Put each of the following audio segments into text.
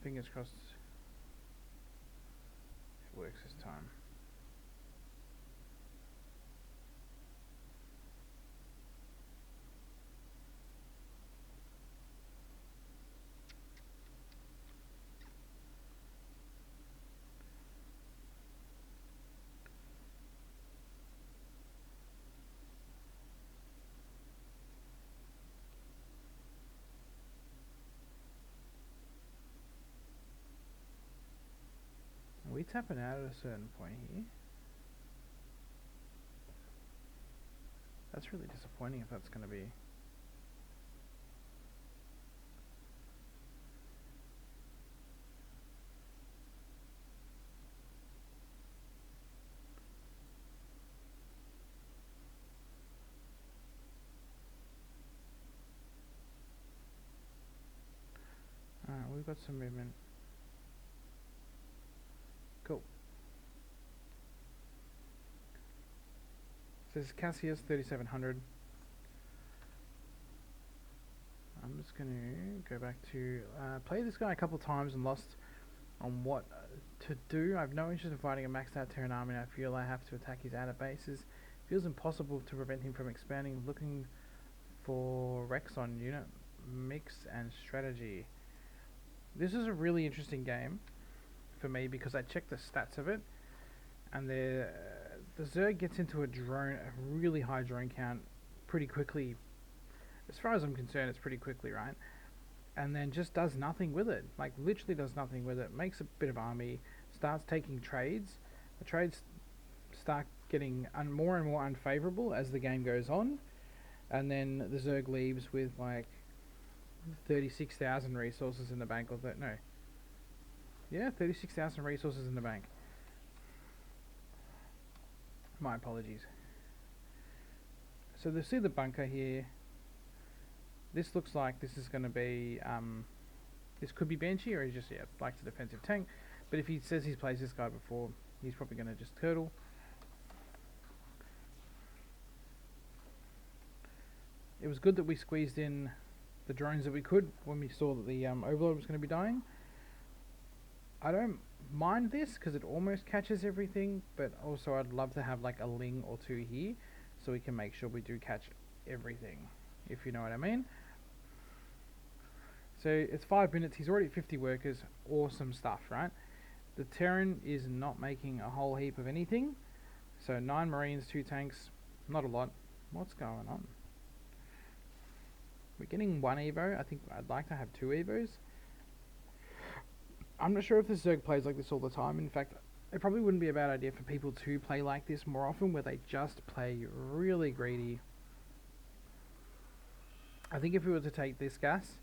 Fingers crossed it works this time. Are we tapping out at a certain point here? That's really disappointing if that's going to be. Alright, we've got some movement. Cool. So this is Cassius 3700. I'm just going to go back to play this guy a couple times and lost on what to do. I have no interest in fighting a maxed out Terran army. I feel I have to attack his outer bases. It feels impossible to prevent him from expanding. Looking for Rex on unit mix and strategy. This is a really interesting game for me because I checked the stats of it, and the Zerg gets into a really high drone count pretty quickly. As far as I'm concerned, it's pretty quickly, right? And then just does nothing with it. Like, literally does nothing with it. Makes a bit of army, starts taking trades. The trades start getting more and more unfavorable as the game goes on. And then the Zerg leaves with like 36,000 resources in the bank, or that, no. Yeah, 36,000 resources in the bank. My apologies. So they see the bunker here. This looks like this is going to be, this could be Banshee, or he just, likes a defensive tank. But if he says he's played this guy before, he's probably going to just turtle. It was good that we squeezed in the drones that we could when we saw that the Overlord was going to be dying. I don't mind this because it almost catches everything, but also I'd love to have like a Ling or two here so we can make sure we do catch everything, if you know what I mean. So it's 5 minutes, he's already at 50 workers, awesome stuff, right? The Terran is not making a whole heap of anything, so 9 Marines, 2 tanks, not a lot. What's going on? We're getting 1 Evo, I think I'd like to have 2 Evos. I'm not sure if the Zerg plays like this all the time. In fact, it probably wouldn't be a bad idea for people to play like this more often, where they just play really greedy. I think if we were to take this gas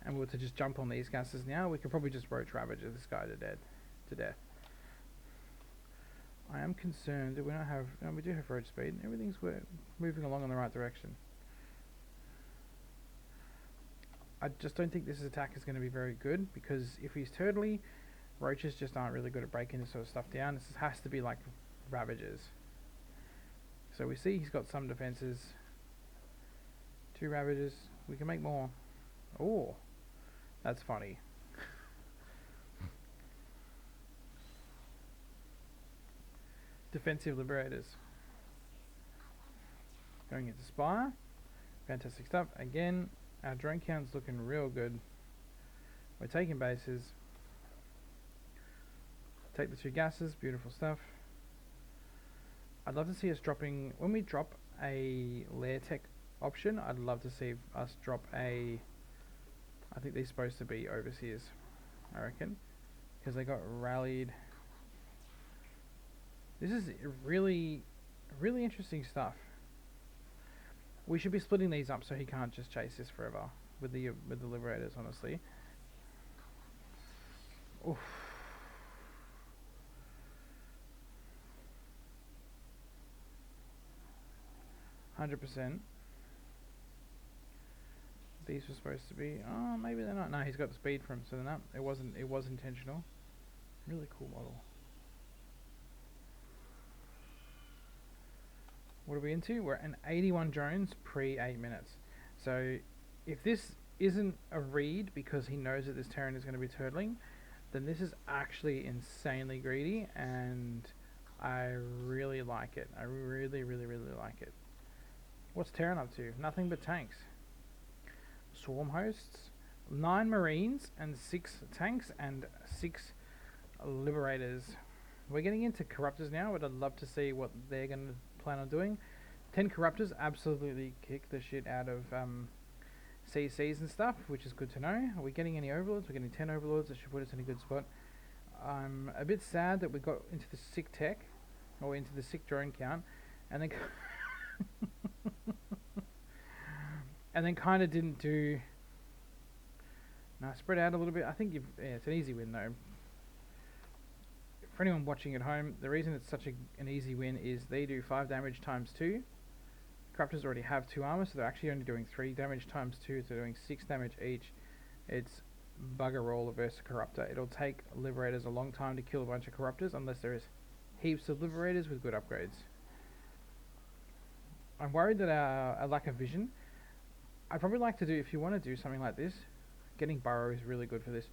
and we were to just jump on these gases now, we could probably just roach ravage this guy to death. I am concerned that we don't have, we do have roach speed. Everything's moving along in the right direction. I just don't think this attack is going to be very good, because if he's turtly, roaches just aren't really good at breaking this sort of stuff down. This has to be like ravagers. So we see he's got some defenses. 2 ravagers. We can make more. Oh, that's funny. Defensive liberators. Going into Spire. Fantastic stuff. Again, our drone count's looking real good. We're taking bases. Take the 2 gases. Beautiful stuff. I'd love to see us dropping, when we drop a lair tech option, I'd love to see us drop a, I think they're supposed to be overseers, I reckon, because they got rallied. This is really, really interesting stuff. We should be splitting these up so he can't just chase this forever with the liberators, honestly. Oof. %. These were supposed to be. Oh, maybe they're not. No, he's got the speed from, so they're not. It wasn't. It was intentional. Really cool model. What are we into? We're in 81 drones pre 8 minutes. So if this isn't a read because he knows that this Terran is going to be turtling, then this is actually insanely greedy, and I really like it. I really, really, really like it. What's Terran up to? Nothing but tanks. Swarm hosts, 9 marines and 6 tanks and 6 liberators. We're getting into corruptors now, but I'd love to see what they're going to plan on doing. 10 corruptors absolutely kick the shit out of CCs and stuff, which is good to know. Are we getting any overlords? We're getting 10 overlords. That should put us in a good spot. I'm a bit sad that we got into the sick tech, or into the sick drone count, and then and then kind of didn't do. Now spread out a little bit. I think it's an easy win though. For anyone watching at home, the reason it's such an easy win is they do 5 damage times 2. Corruptors already have 2 armor, so they're actually only doing 3 damage times 2, so they're doing 6 damage each. It's bugger all versus Corruptor. It'll take Liberators a long time to kill a bunch of Corruptors unless there is heaps of Liberators with good upgrades. I'm worried that our lack of vision. I'd probably like to do, if you want to do something like this, getting Burrow is really good for this,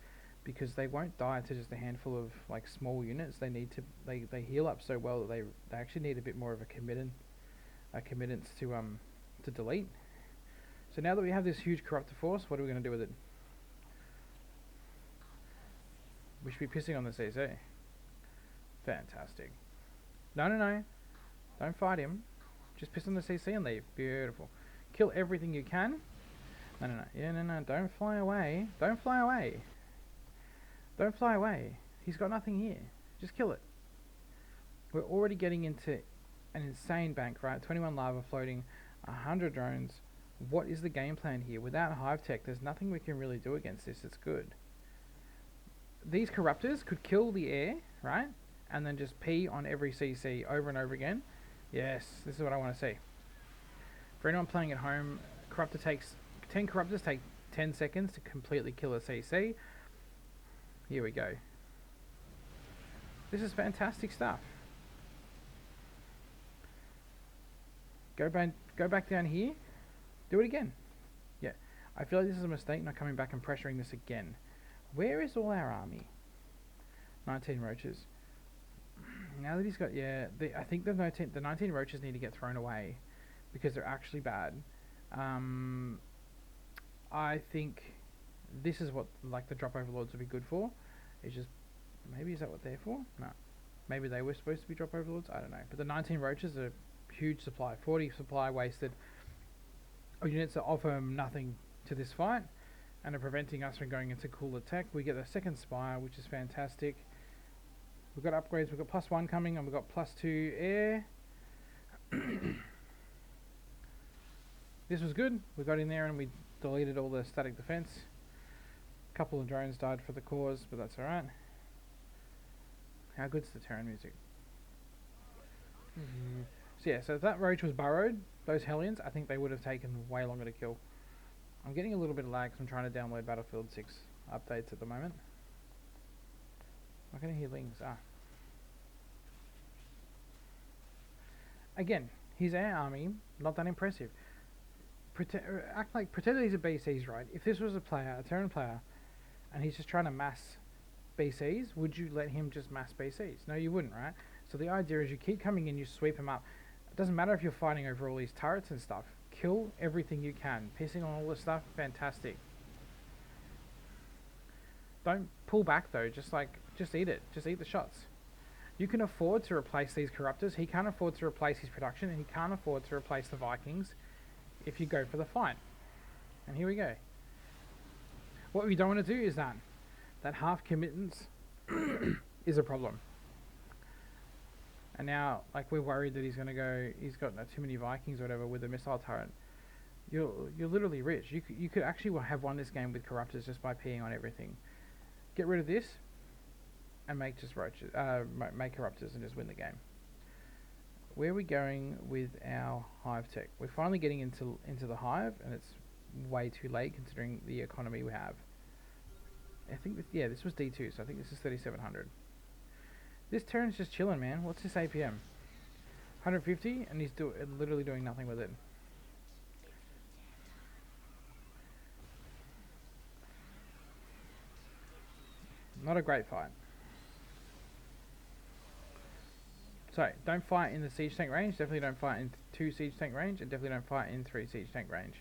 because they won't die to just a handful of like small units. They need to they heal up so well that they actually need a bit more of a committance to delete. So now that we have this huge Corruptor force, what are we going to do with it? We should be pissing on the CC. Fantastic. No. Don't fight him. Just piss on the CC and leave. Beautiful. Kill everything you can. No. Yeah, no. Don't fly away. Don't fly away. Don't fly away. He's got nothing here. Just kill it. We're already getting into an insane bank, right? 21 lava floating, 100 drones. What is the game plan here? Without hive tech, there's nothing we can really do against this. It's good. These corruptors could kill the air, right? And then just pee on every CC over and over again. Yes, this is what I want to see. For anyone playing at home, 10 corruptors take 10 seconds to completely kill a CC. Here we go. This is fantastic stuff. Go back down here. Do it again. Yeah. I feel like this is a mistake, not coming back and pressuring this again. Where is all our army? 19 roaches. Now that he's got, I think the 19 roaches need to get thrown away because they're actually bad. I think this is what like the drop overlords would be good for. It's just, maybe is that what they're for? No. Maybe they were supposed to be drop overlords? I don't know. But the 19 roaches are huge supply. 40 supply wasted. Or units that offer nothing to this fight and are preventing us from going into cooler tech. We get the second spire, which is fantastic. We've got upgrades. We've got +1 coming, and we've got +2 air. This was good. We got in there and we deleted all the static defense. A couple of drones died for the cause, but that's alright. How good's the Terran music? So yeah, so if that roach was burrowed, those Hellions, I think they would have taken way longer to kill. I'm getting a little bit of lag because I'm trying to download Battlefield 6 updates at the moment. I'm not going to hear lings. Again, his air army, not that impressive. Pretend that he's a BCs, right? If this was a Terran player, and he's just trying to mass BCs, would you let him just mass BCs? No, you wouldn't, right? So the idea is you keep coming in, you sweep him up. It doesn't matter if you're fighting over all these turrets and stuff. Kill everything you can. Pissing on all this stuff, fantastic. Don't pull back though, just eat it. Just eat the shots. You can afford to replace these corruptors. He can't afford to replace his production, and he can't afford to replace the Vikings if you go for the fight. And here we go. What we don't want to do is that half committance is a problem. And now, like, we're worried that he's got too many Vikings or whatever with a missile turret. You're literally rich. You could actually have won this game with corruptors just by peeing on everything. Get rid of this and make just roaches, make corruptors and just win the game. Where are we going with our hive tech? We're finally getting into the hive, and it's way too late considering the economy we have. I think this was D2, so I think this is 3700. This Terran's just chilling, man. What's his APM? 150, and he's literally doing nothing with it. Not a great fight. Sorry, don't fight in the siege tank range. Definitely don't fight in 2 siege tank range, and definitely don't fight in 3 siege tank range.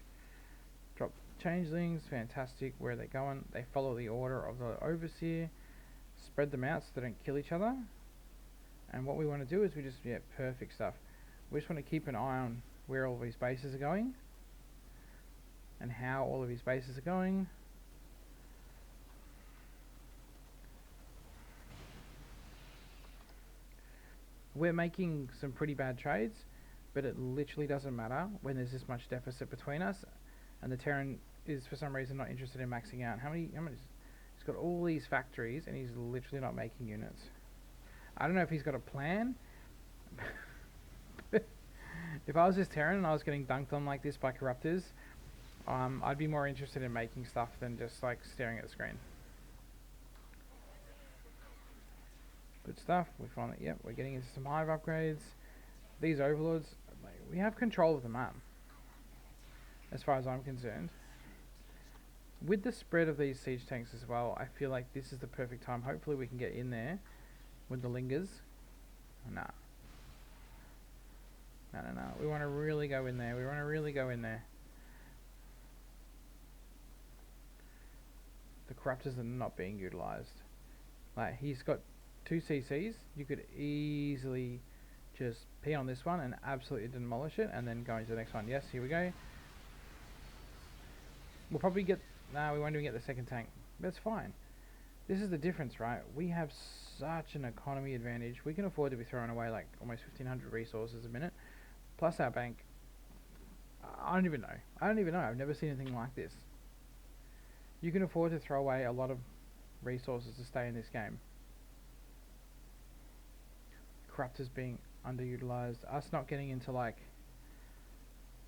Drop changelings, fantastic. Where are they going? They follow the order of the overseer. Spread them out so they don't kill each other. And what we want to do is we just, yeah, perfect stuff. We just want to keep an eye on where all of his bases are going. And how all of his bases are going. We're making some pretty bad trades, but it literally doesn't matter when there's this much deficit between us, and the Terran is for some reason not interested in maxing out. How many? He's got all these factories, and he's literally not making units. I don't know if he's got a plan. If I was this Terran and I was getting dunked on like this by corruptors, I'd be more interested in making stuff than just like staring at the screen. Good stuff. We find that, yep, we're getting into some hive upgrades. These overlords, like, we have control of the map, as far as I'm concerned. With the spread of these siege tanks as well, I feel like this is the perfect time. Hopefully we can get in there with the lingers. Nah. No. We want to really go in there. The corruptors are not being utilized. Like, he's got 2 CCs, you could easily just pee on this one and absolutely demolish it, and then go into the next one. Yes, here we go. We'll probably get... No, we won't even get the second tank. That's fine. This is the difference, right? We have such an economy advantage. We can afford to be throwing away like almost 1,500 resources a minute, plus our bank. I don't even know. I've never seen anything like this. You can afford to throw away a lot of resources to stay in this game. Corruptors being underutilized, us not getting into like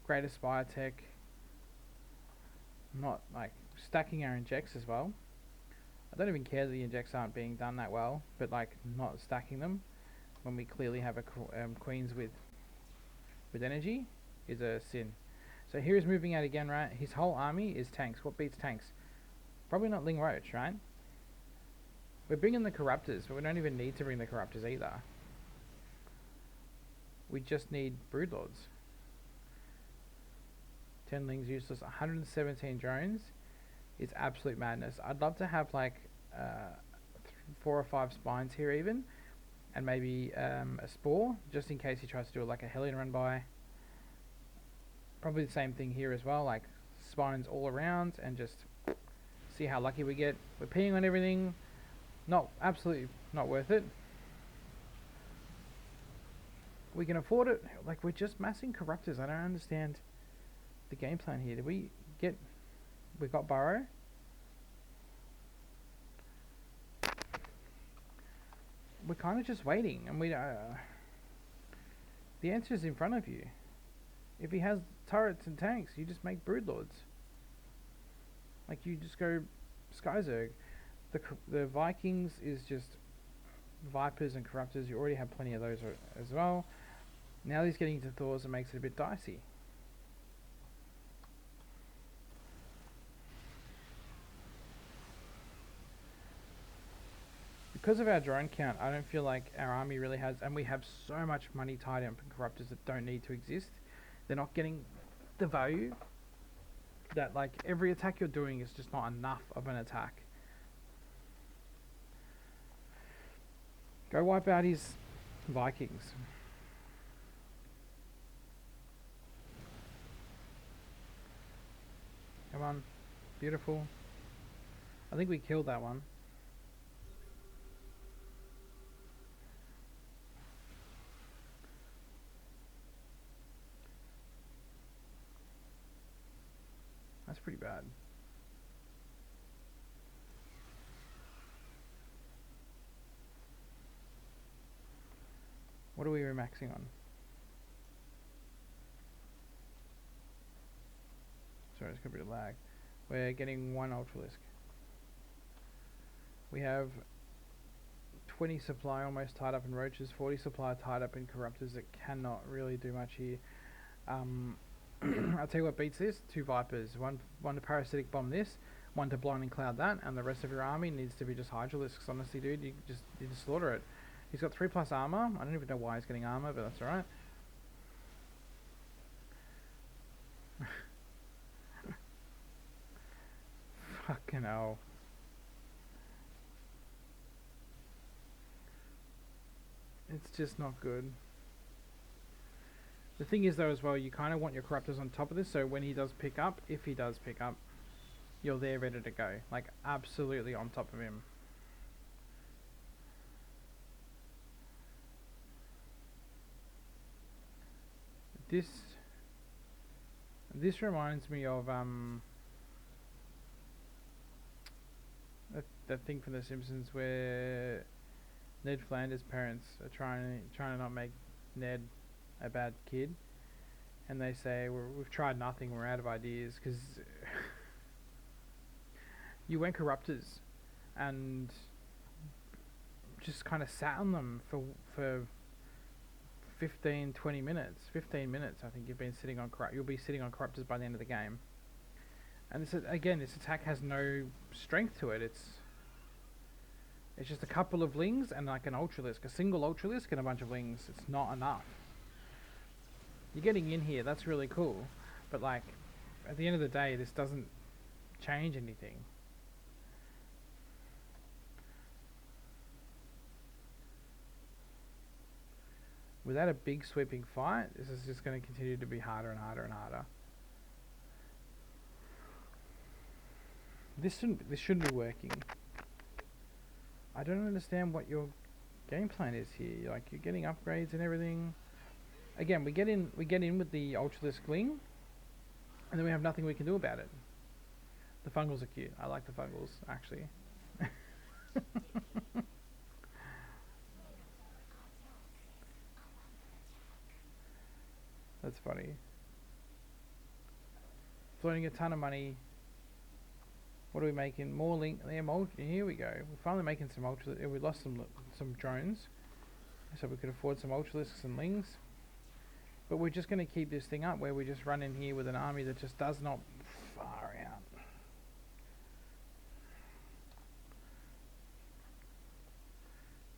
greater spire tech, not like stacking our injects as well. I don't even care that the injects aren't being done that well, but like not stacking them when we clearly have a queens with energy is a sin. So here he's moving out again, right? His whole army is tanks. What beats tanks? Probably not Ling Roach, right? We're bringing the corruptors, but we don't even need to bring the corruptors either. We just need broodlords. 10 lings useless, 117 drones is absolute madness. I'd love to have like 4 or 5 spines here even, and maybe a spore, just in case he tries to do like a Hellion run by. Probably the same thing here as well, like spines all around, and just see how lucky we get. We're peeing on everything, absolutely not worth it. We can afford it. Like, we're just massing corruptors. I don't understand the game plan here. Did we get... We got Burrow. We're kind of just waiting. And we... the answer is in front of you. If he has turrets and tanks, you just make broodlords. Like, you just go Sky Zerg. The Vikings is just Vipers and Corruptors. You already have plenty of those as well. Now he's getting into Thors, and makes it a bit dicey. Because of our drone count, I don't feel like our army really has, and we have so much money tied up in Corruptors that don't need to exist. They're not getting the value that, like, every attack you're doing is just not enough of an attack. Go wipe out his Vikings. Come on. Beautiful. I think we killed that one. That's pretty bad. What are we remaxing on? Sorry, it's got a bit of lag. We're getting 1 Ultralisk. We have 20 supply almost tied up in roaches, 40 supply tied up in corruptors that cannot really do much here. I'll tell you what beats this: 2 Vipers, one to parasitic bomb this, one to blinding cloud that, and the rest of your army needs to be just hydralisks. Honestly, dude, you just slaughter it. He's got 3+ armor. I don't even know why he's getting armor, but that's alright. Fucking hell. It's just not good. The thing is though as well, you kind of want your corruptors on top of this, so when he does pick up, if he does pick up, you're there ready to go. Like, absolutely on top of him. This reminds me of that thing from The Simpsons where Ned Flanders' parents are trying to not make Ned a bad kid, and they say we've tried nothing, we're out of ideas, because you went corruptors and just kind of sat on them for 15 minutes. I think you've been sitting on you'll be sitting on corruptors by the end of the game. And this attack has no strength to it. It's just a couple of lings and like an ultralisk, a single ultralisk and a bunch of lings. It's not enough. You're getting in here, that's really cool, but like at the end of the day, this doesn't change anything. Without a big sweeping fight, this is just going to continue to be harder and harder and harder. This shouldn't be working. I don't understand what your game plan is here. Like, you're getting upgrades and everything. Again, we get in with the ultralisk ling, and then we have nothing we can do about it. The fungals are cute. I like the fungals, actually. That's funny. Floating a ton of money. What are we making? More link. Here we go. We're finally making some ultra. We lost some drones, so we could afford some ultralisks and lings. But we're just going to keep this thing up, where we just run in here with an army that just does not far out.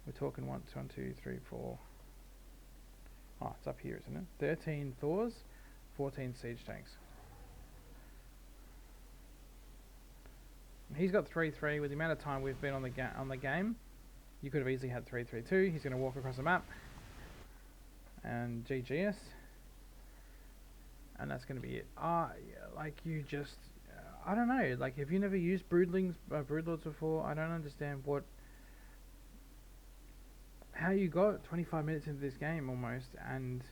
We're talking 1, 2, 3, 4. Oh, it's up here, isn't it? 13 Thors, 14 siege tanks. He's got 3-3. With the amount of time we've been on the game, you could have easily had 3-3-2. He's going to walk across the map and GGS, and that's going to be it. Yeah, like, you just, I don't know. Like, have you never used broodlords before? I don't understand how you got 25 minutes into this game almost and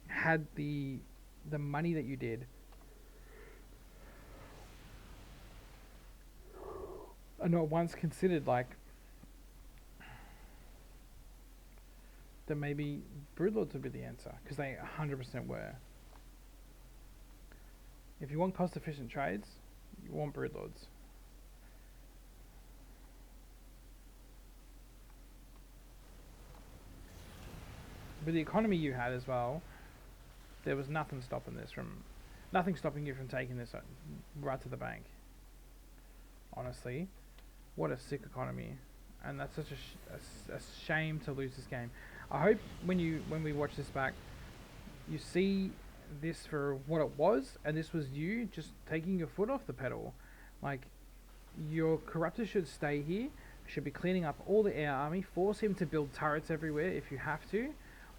had the money that you did. I not once considered like that maybe broodlords would be the answer, because they 100% were. If you want cost efficient trades, you want broodlords. With the economy you had as well, there was nothing stopping you from taking this right to the bank. Honestly, what a sick economy, and that's such a shame to lose this game. I hope when we watch this back, you see this for what it was, and this was you just taking your foot off the pedal. Like, your corruptor should stay here, should be cleaning up all the air army, force him to build turrets everywhere if you have to,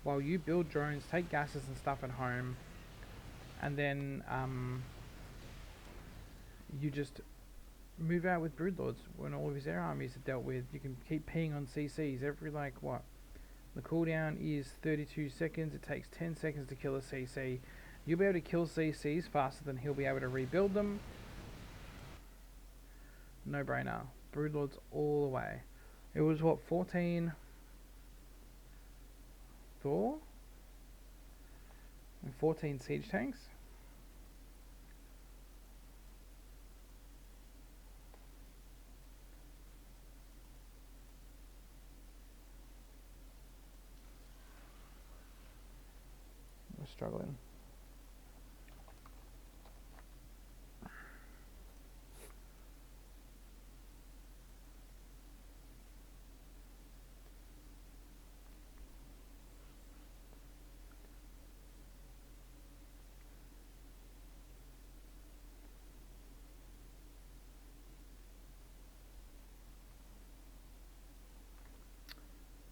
while you build drones, take gases and stuff at home, and then you just move out with broodlords when all of his air armies are dealt with. You can keep peeing on CCs every, like, what? The cooldown is 32 seconds. It takes 10 seconds to kill a CC. You'll be able to kill CCs faster than he'll be able to rebuild them. No brainer. Broodlords all the way. It was what, 14 Thor and 14 siege tanks. We're struggling.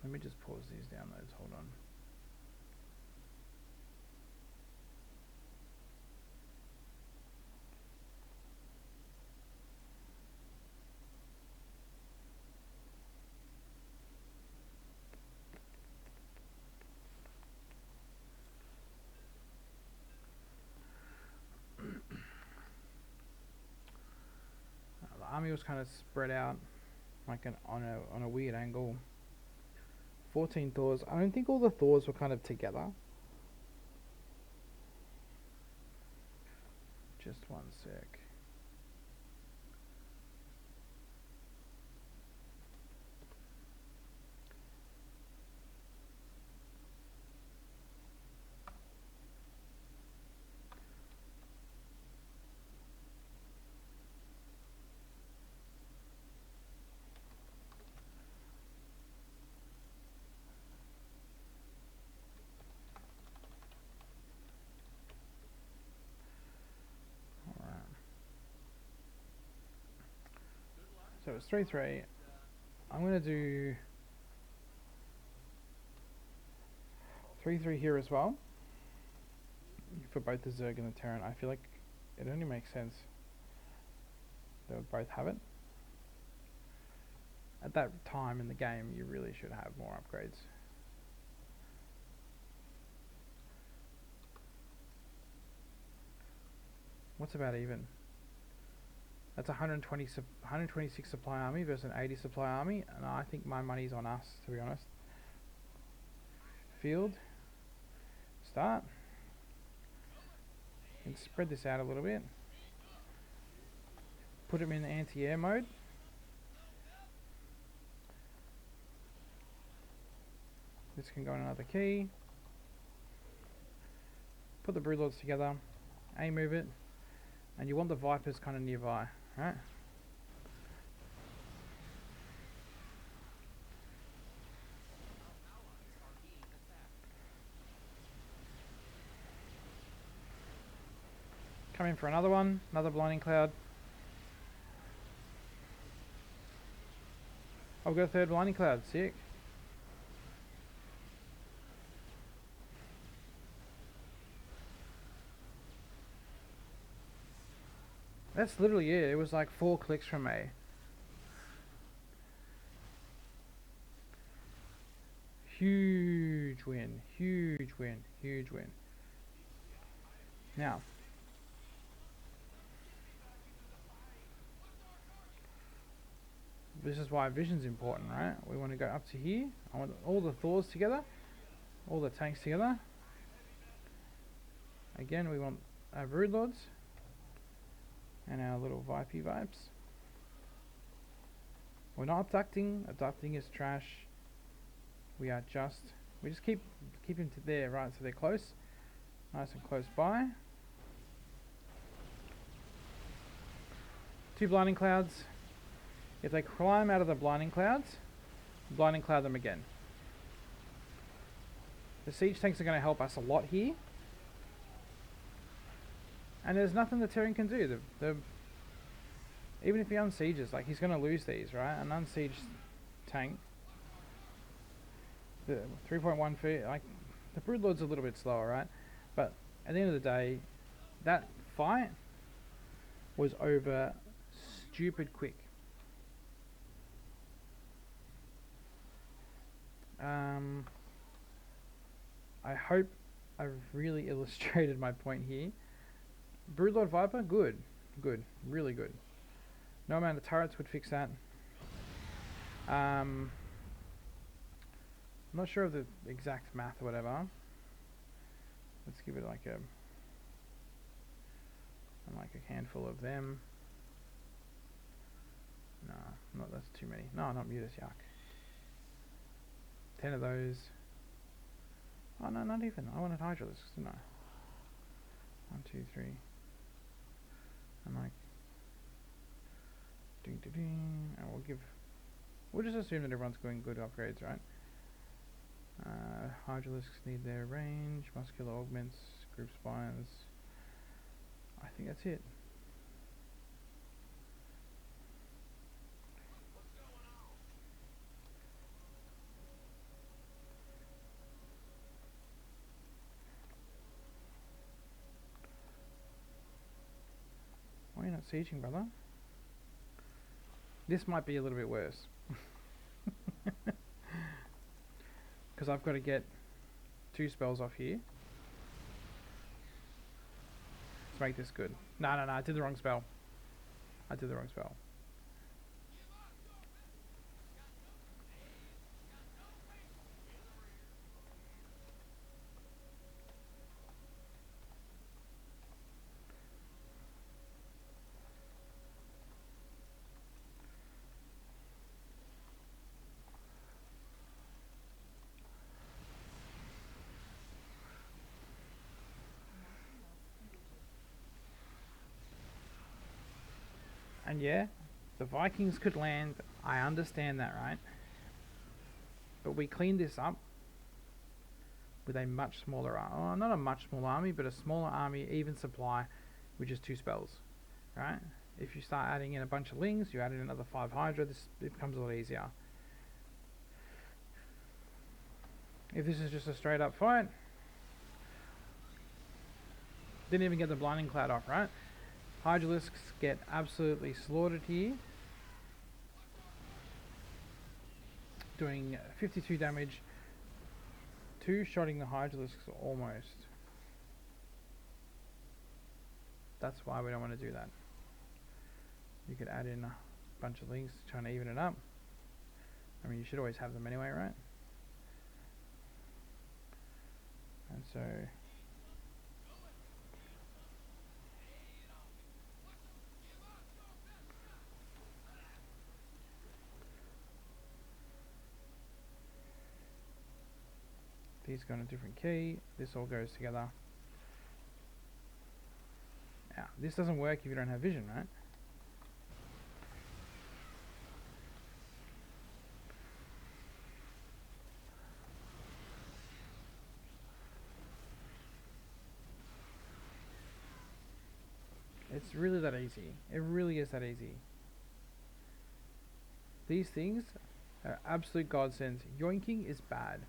Let me just pause these downloads. Hold on. The army was kind of spread out, like on a weird angle. 14 Thors. I don't think all the Thors were kind of together. Just one sec. So it's 3-3. I'm gonna do 3-3 here as well for both the Zerg and the Terran. I feel like it only makes sense they would both have it. At that time in the game, you really should have more upgrades. What's about even? That's 126 supply army versus an 80 supply army, and I think my money's on us, to be honest. Field. Start. And spread this out a little bit. Put him in the anti-air mode. This can go in another key. Put the broodlords together. A-move it. And you want the Vipers kind of nearby. Right. Come in for another one, another blinding cloud. I've got a third blinding cloud, sick. That's literally it. It was like 4 clicks from me. Huge win. Huge win. Huge win. Now. This is why vision's important, right? We want to go up to here. I want all the Thors together. All the tanks together. Again, we want our broodlords. And our little Vipey vibes. We're not abducting. Abducting is trash. We just keep them to there, right? So they're close, nice and close by. 2 blinding clouds. If they climb out of the blinding cloud them again. The siege tanks are going to help us a lot here. And there's nothing the Terran can do. Even if he unsieges, like he's going to lose these, right? An unsieged tank. The 3.1 feet, like the broodlord's a little bit slower, right? But at the end of the day, that fight was over stupid quick. I hope I've really illustrated my point here. Broodlord Viper, good, really good. No amount of turrets would fix that. I'm not sure of the exact math or whatever. Let's give it like a handful of them. No, not that's too many. No, not mutas, yuck. 10 of those. Oh no, not even. I wanted hydralisks, didn't I? 1, 2, 3. And like ding ding ding. And we'll just assume that everyone's going good upgrades, right? Hydralisks need their range, muscular augments, group spines. I think that's it. sieging, brother. This might be a little bit worse. Because I've got to get 2 spells off here. Let's make this good. No, I did the wrong spell. And yeah, the Vikings could land. I understand that, right? But we cleaned this up with a much smaller, not a much smaller army, but a smaller army, even supply, with just 2 spells, right? If you start adding in a bunch of lings, you add in another 5 Hydra, it becomes a lot easier. If this is just a straight up fight, didn't even get the Blinding Cloud off, right? Hydralisks get absolutely slaughtered here. Doing 52 damage. 2-shotting the Hydralisks almost. That's why we don't want to do that. You could add in a bunch of links trying to even it up. I mean, you should always have them anyway, right? And so these go on a different key. This all goes together. Now, this doesn't work if you don't have vision, right? It's really that easy. It really is that easy. These things are absolute godsends. Yoinking is bad.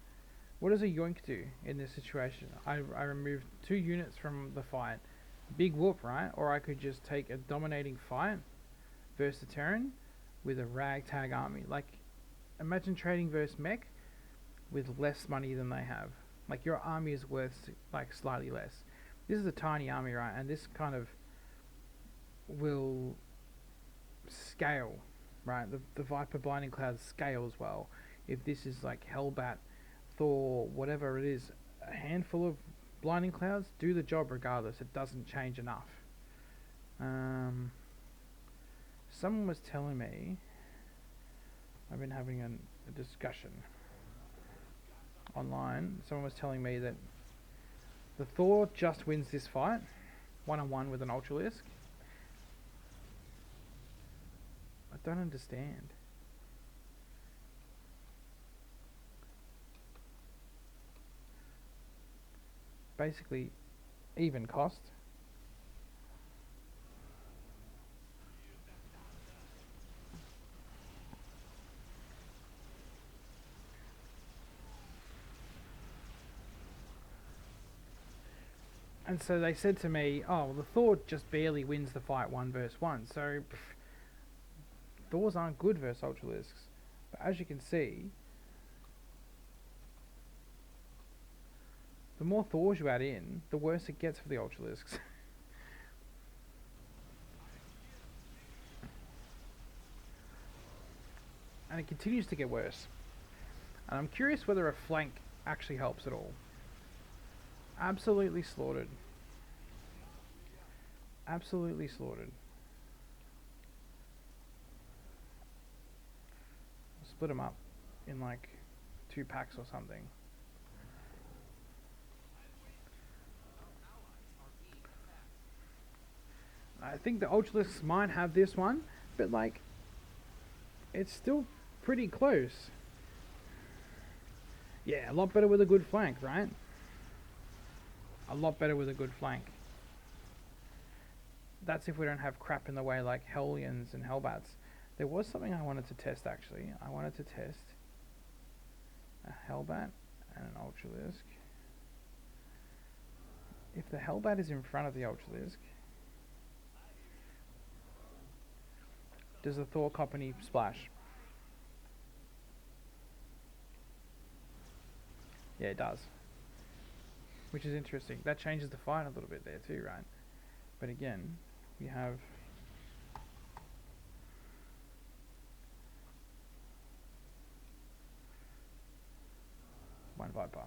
What does a yoink do in this situation? I removed 2 units from the fight. Big whoop, right? Or I could just take a dominating fight versus the Terran with a ragtag army. Like, imagine trading versus mech with less money than they have. Like, your army is worth like slightly less. This is a tiny army, right? And this kind of will scale, right? The Viper Blinding Cloud scales well. If this is like Hellbat, Thor, whatever it is, a handful of Blinding Clouds do the job regardless. It doesn't change enough. Someone was telling me, I've been having a discussion online. Someone was telling me that the Thor just wins this fight one-on-one with an Ultralisk. I don't understand. Basically, even cost. And so they said to me, oh, well, the Thor just barely wins the fight 1 versus 1. So, Thors aren't good versus Ultralisks. But as you can see, the more Thors you add in, the worse it gets for the Ultralisks. And it continues to get worse. And I'm curious whether a flank actually helps at all. Absolutely slaughtered. Absolutely slaughtered. Split them up in like 2 packs or something. I think the Ultralisks might have this one, but like, it's still pretty close. Yeah, a lot better with a good flank, right? A lot better with a good flank. That's if we don't have crap in the way like Hellions and Hellbats. There was something I wanted to test actually. I wanted to test a Hellbat and an Ultralisk. If the Hellbat is in front of the Ultralisk, Does the Thor cop any splash? Yeah, it does. Which is interesting. That changes the fight a little bit there too, right? But again, we have one Viper.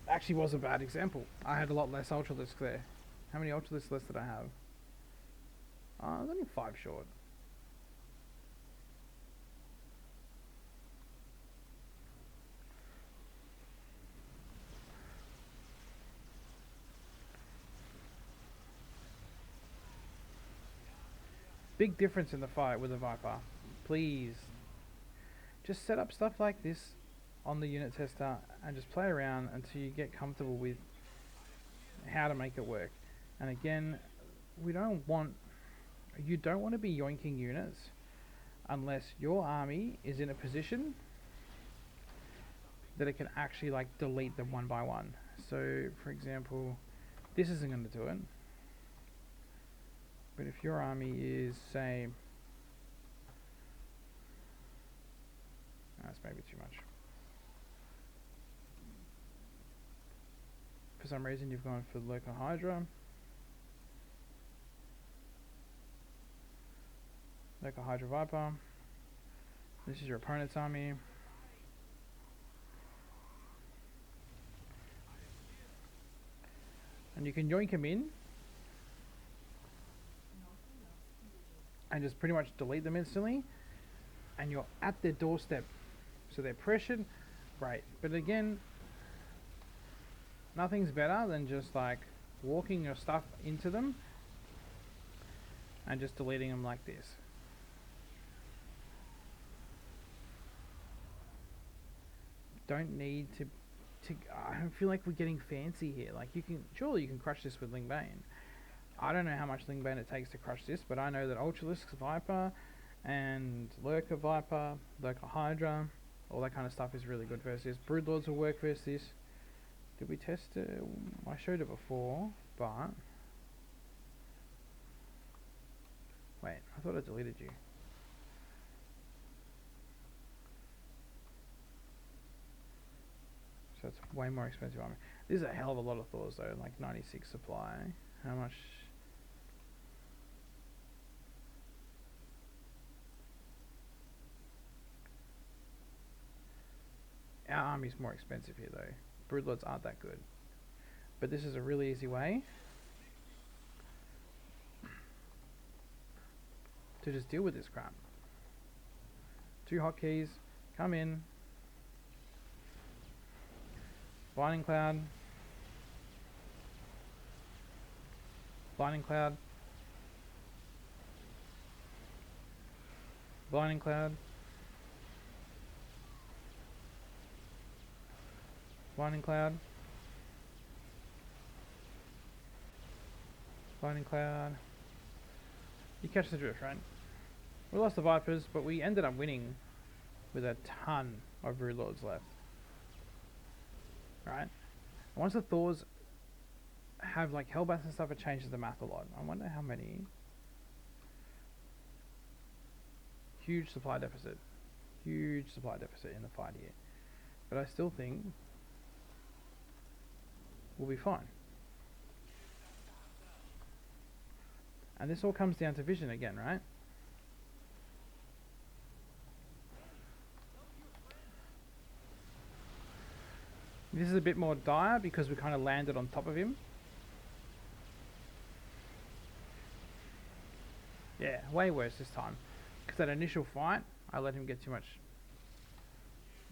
Actually was a bad example. I had a lot less Ultralisks there. How many Ultralisks less did I have? I was only 5 short. Big difference in the fight with a Viper. Please. Just set up stuff like this on the unit tester and just play around until you get comfortable with how to make it work. And again, you don't want to be yoinking units unless your army is in a position that it can actually like delete them one by one. So for example, this isn't going to do it. But if your army is, say, that's maybe too much. For some reason you've gone for Local Hydra. Local Hydra Viper. This is your opponent's army. And you can yoink them in and just pretty much delete them instantly, and you're at their doorstep. So they're pressured, great. But again, nothing's better than just like walking your stuff into them and just deleting them like this. Don't need to I don't feel like we're getting fancy here. Like surely you can crush this with Ling Bane. I don't know how much Ling Bane it takes to crush this, but I know that Ultralisk Viper and Lurker Viper, Lurker Hydra, all that kind of stuff is really good versus this. Broodlords will work versus this. Did we test it? I showed it before, but wait, I thought I deleted you. So it's way more expensive armor. This is a hell of a lot of Thors though, like 96 supply. How much? Our army's more expensive here though. Broodlords aren't that good. But this is a really easy way to just deal with this crap. 2 hotkeys, come in. Blinding Cloud. Blinding Cloud. Blinding Cloud. Blinding Cloud. Blinding Cloud. You catch the drift, right? We lost the Vipers, but we ended up winning with a ton of Broodlords left. Right? And once the Thors have like Hellbats and stuff, it changes the math a lot. I wonder how many. Huge supply deficit. Huge supply deficit in the fight here. But I still think we'll be fine. And this all comes down to vision again, right? This is a bit more dire because we kind of landed on top of him. Yeah, way worse this time. Because that initial fight, I let him get too much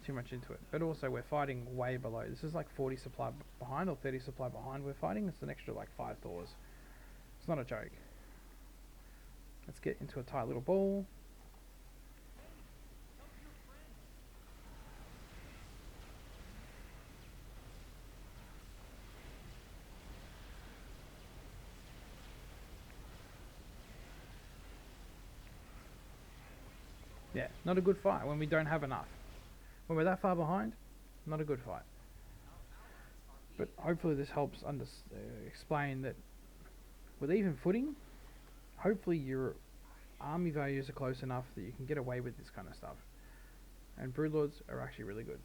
into it. But also we're fighting way below. This is like 40 supply behind or 30 supply behind we're fighting. It's an extra like 5 Thors. It's not a joke. Let's get into a tight little ball. Yeah, not a good fight when we don't have enough. When we're that far behind, not a good fight. But hopefully this helps explain that with even footing, hopefully your army values are close enough that you can get away with this kind of stuff. And Broodlords are actually really good.